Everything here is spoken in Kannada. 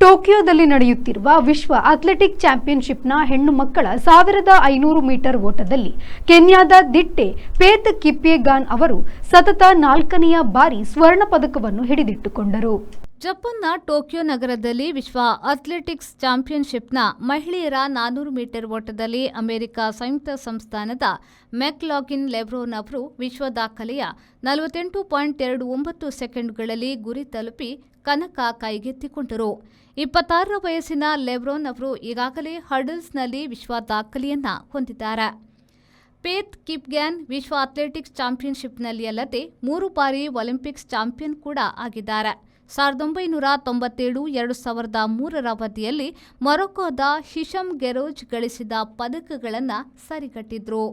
ಟೋಕಿಯೋದಲ್ಲಿ ನಡೆಯುತ್ತಿರುವ ವಿಶ್ವ ಅಥ್ಲೆಟಿಕ್ ಚಾಂಪಿಯನ್ಶಿಪ್ನ ಹೆಣ್ಣು ಮಕ್ಕಳ 1500 ಮೀಟರ್ ಓಟದಲ್ಲಿ ಕೆನ್ಯಾದ ದಿಟ್ಟೆ ಫೇತ್ ಕಿಪಿಯೆಗಾನ್ ಅವರು ಸತತ 4ನೇ ಬಾರಿ ಸ್ವರ್ಣ ಪದಕವನ್ನು ಹಿಡಿದಿಟ್ಟುಕೊಂಡರು. ಜಪಾನ್ನ ಟೋಕಿಯೋ ನಗರದಲ್ಲಿ ವಿಶ್ವ ಅಥ್ಲೆಟಿಕ್ಸ್ ಚಾಂಪಿಯನ್ಶಿಪ್ನ ಮಹಿಳೆಯರ 400 ಮೀಟರ್ ಓಟದಲ್ಲಿ ಅಮೆರಿಕ ಸಂಯುಕ್ತ ಸಂಸ್ಥಾನದ ಮೆಕ್ಲಾಗಿನ್ ಲೆಬ್ರೋನ್ ಅವರು ವಿಶ್ವ ದಾಖಲೆಯ 48.29 ಸೆಕೆಂಡ್ಗಳಲ್ಲಿ ಗುರಿ ತಲುಪಿ ಕನಕ ಕೈಗೆತ್ತಿಕೊಂಡರು. 26 ವಯಸ್ಸಿನ ಲೆಬ್ರೋನ್ ಅವರು ಈಗಾಗಲೇ ಹರ್ಡಲ್ಸ್ನಲ್ಲಿ ವಿಶ್ವ ದಾಖಲೆಯನ್ನ ಹೊಂದಿದ್ದಾರೆ. ಫೇತ್ ಕಿಪಿಯೆಗಾನ್ ವಿಶ್ವ ಅಥ್ಲೆಟಿಕ್ಸ್ ಚಾಂಪಿಯನ್ಶಿಪ್ನಲ್ಲಿ ಅಲ್ಲದೆ 3 ಬಾರಿ ಒಲಿಂಪಿಕ್ಸ್ ಚಾಂಪಿಯನ್ ಕೂಡ ಆಗಿದ್ದಾರೆ. 1997, 2003ರ ಅವಧಿಯಲ್ಲಿ ಮೊರೊಕೊದ ಹಿಶಮ್ ಗೆರೋಜ್ ಗಳಿಸಿದ ಪದಕಗಳನ್ನು ಸರಿಗಟ್ಟಿದ್ರು.